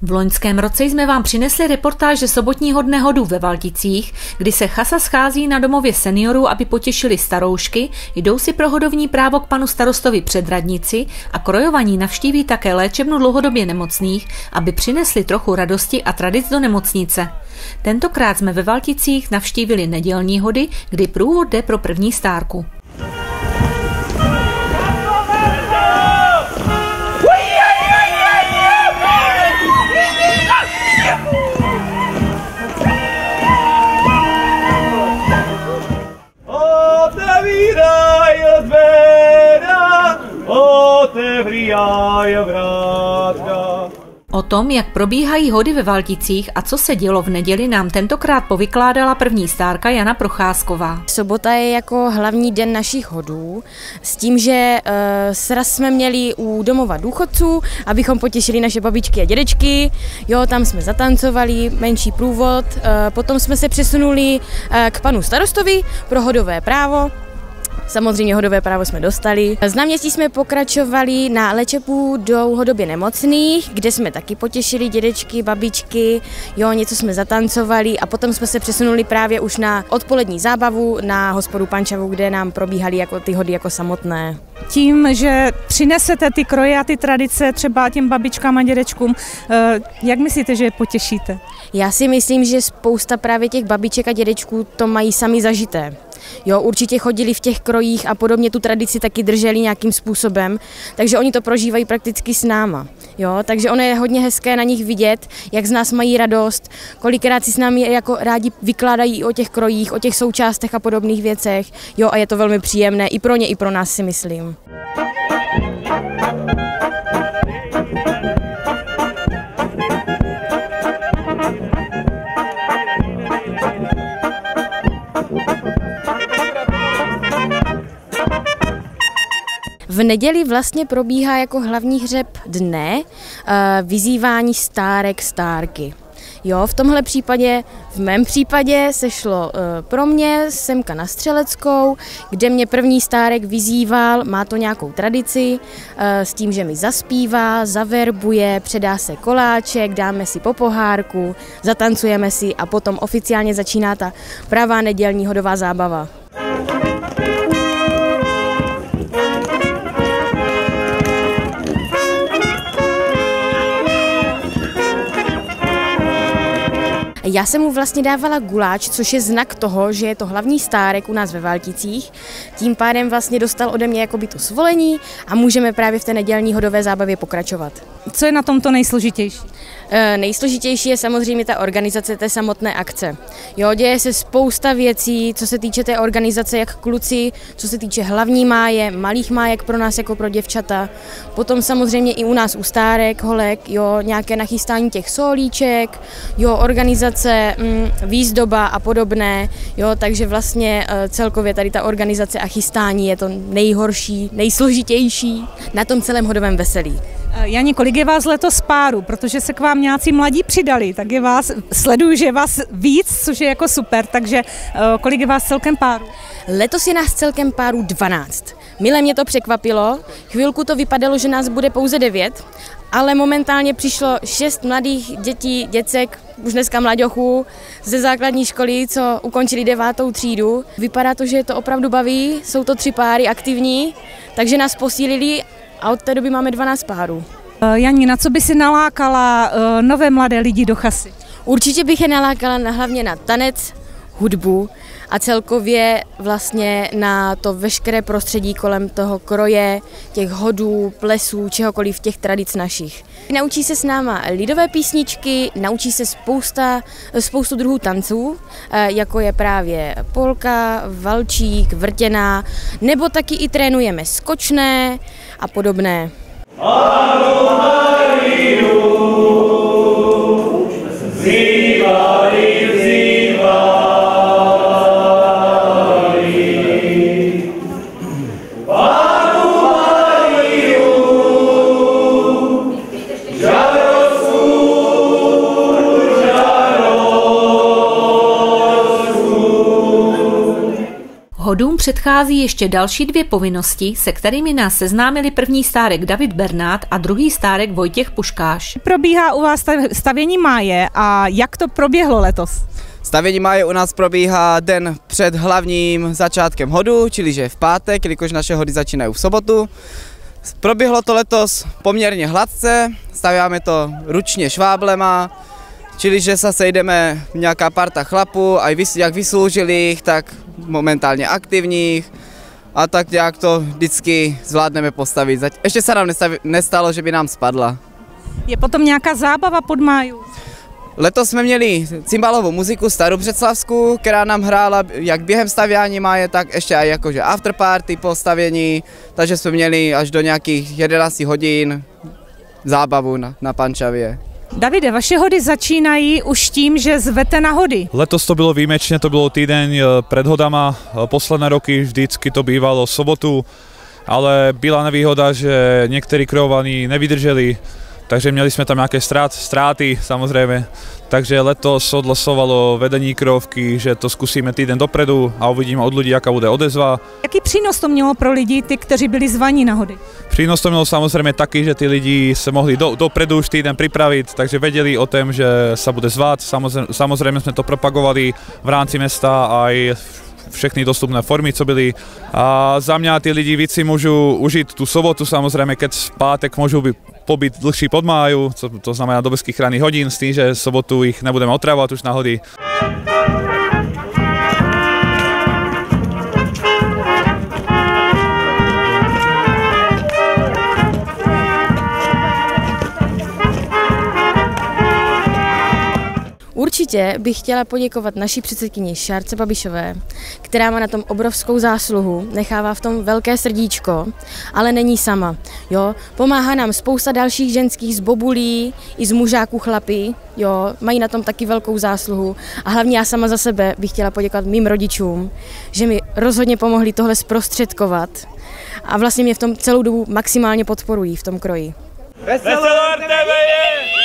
V loňském roce jsme vám přinesli reportáž ze sobotního dne hodů ve Valticích, kdy se chasa schází na domově seniorů, aby potěšili staroušky, jdou si pro hodovní právo k panu starostovi před radnici a krojovaní navštíví také léčebnu dlouhodobě nemocných, aby přinesli trochu radosti a tradic do nemocnice. Tentokrát jsme ve Valticích navštívili nedělní hody, kdy průvod jde pro první stárku. O tom, jak probíhají hody ve Valticích a co se dělo v neděli, nám tentokrát povykládala první stárka Jana Procházková. Sobota je jako hlavní den našich hodů, s tím, že sraz jsme měli u domova důchodců, abychom potěšili naše babičky a dědečky. Jo, tam jsme zatancovali, menší průvod, potom jsme se přesunuli k panu starostovi pro hodové právo. Samozřejmě hodové právo jsme dostali. Z náměstí jsme pokračovali na léčebnu dlouhodobě nemocných, kde jsme taky potěšili dědečky, babičky, jo, něco jsme zatancovali a potom jsme se přesunuli právě už na odpolední zábavu na hospodu Pančavu, kde nám probíhaly jako ty hody jako samotné. Tím, že přinesete ty kroje a ty tradice třeba těm babičkám a dědečkům, jak myslíte, že je potěšíte? Já si myslím, že spousta právě těch babiček a dědečků to mají sami zažité. Jo, určitě chodili v těch krojích a podobně tu tradici taky drželi nějakým způsobem, takže oni to prožívají prakticky s náma. Jo, takže ono je hodně hezké na nich vidět, jak z nás mají radost, kolikrát si s námi jako rádi vykládají o těch krojích, o těch součástech a podobných věcech. Jo, a je to velmi příjemné i pro ně, i pro nás, si myslím. V neděli vlastně probíhá jako hlavní hřeb dne vyzývání stárek, stárky. Jo, v tomhle případě, v mém případě se šlo pro mě semka na Střeleckou, kde mě první stárek vyzýval, má to nějakou tradici, s tím, že mi zaspívá, zaverbuje, předá se koláček, dáme si po pohárku, zatancujeme si a potom oficiálně začíná ta pravá nedělní hodová zábava. Já jsem mu vlastně dávala guláč, což je znak toho, že je to hlavní stárek u nás ve Valticích. Tím pádem vlastně dostal ode mě jakoby to svolení a můžeme právě v té nedělní hodové zábavě pokračovat. Co je na tomto nejsložitější? Nejsložitější je samozřejmě ta organizace té samotné akce. Jo, děje se spousta věcí, co se týče té organizace, jak kluci, co se týče hlavní máje, malých májek pro nás jako pro děvčata. Potom samozřejmě i u nás u stárek, holek, jo, nějaké nachystání těch solíček, jo, organizace, výzdoba a podobné. Jo, takže vlastně celkově tady ta organizace a chystání je to nejhorší, nejsložitější na tom celém hodovém veselí. Jani, kolik je vás letos párů, protože se k vám nějací mladí přidali, tak je vás, sleduju, že je vás víc, což je jako super, takže kolik je vás celkem párů? Letos je nás celkem párů 12. Mile mě to překvapilo, chvilku to vypadalo, že nás bude pouze 9, ale momentálně přišlo 6 mladých dětí, děcek, už dneska mlaďochů, ze základní školy, co ukončili 9. třídu. Vypadá to, že to opravdu baví, jsou to 3 páry aktivní, takže nás posílili a od té doby máme 12 párů. Jani, na co by si nalákala nové mladé lidi do chasy? Určitě bych je nalákala hlavně na tanec, hudbu a celkově vlastně na to veškeré prostředí kolem toho kroje, těch hodů, plesů, čehokoliv těch tradic našich. Naučí se s náma lidové písničky, naučí se spoustu druhů tanců, jako je právě polka, valčík, vrtěná, nebo taky i trénujeme skočné a podobné. Hodům předchází ještě další 2 povinnosti, se kterými nás seznámili první stárek David Bernát a druhý stárek Vojtěch Puškáš. Probíhá u vás stavění máje a jak to proběhlo letos? Stavění máje u nás probíhá den před hlavním začátkem hodu, čili že v pátek, jelikož naše hody začínají v sobotu. Proběhlo to letos poměrně hladce, stavěme to ručně šváblema, čili že se sejdeme nějaká parta chlapů, a jak vysloužilých, tak momentálně aktivních, a tak nějak to vždycky zvládneme postavit. Ještě se nám nestalo, že by nám spadla. Je potom nějaká zábava pod máju? Letos jsme měli cymbalovou muziku Starobřeclavsku, která nám hrála jak během stavění máje, tak ještě i jakože afterparty po stavění, takže jsme měli až do nějakých 11 hodin zábavu na Pančavě. Davide, vaše hody začínají už tím, že zvete na hody. Letos to bylo výjimečne, to bylo týdeň pred hodama, posledné roky vždycky to bývalo v sobotu, ale byla nevýhoda, že niektorí kreovaní nevydrželi, takže měli jsme tam nějaké ztráty samozřejmě, takže letos odhlasovalo vedení krovky, že to zkusíme týden dopredu a uvidíme od lidí, jaká bude odezva. Jaký přínos to mělo pro lidi, ty, kteří byli zvaní na hody? Přínos to mělo samozřejmě taky, že ty lidi se mohli dopredu už týden připravit, takže věděli o tom, že se bude zvát. Samozřejmě jsme to propagovali v rámci města a i všechny dostupné formy, co byly. A za mě ty lidi víc si můžou užít tu sobotu, samozřejmě, keď v pátek můžou pobyt dlhší pod máju, to znamená do bezkých ranných hodín, s tím, že v sobotu ich nebudeme otravovat už na hody. Určitě bych chtěla poděkovat naší předsedkyni Šárce Babišové, která má na tom obrovskou zásluhu, nechává v tom velké srdíčko, ale není sama. Jo? Pomáhá nám spousta dalších ženských z bobulí i z mužáků chlapy, jo? Mají na tom taky velkou zásluhu. A hlavně já sama za sebe bych chtěla poděkovat mým rodičům, že mi rozhodně pomohli tohle zprostředkovat a vlastně mě v tom celou dobu maximálně podporují v tom kroji. Veselor TV je!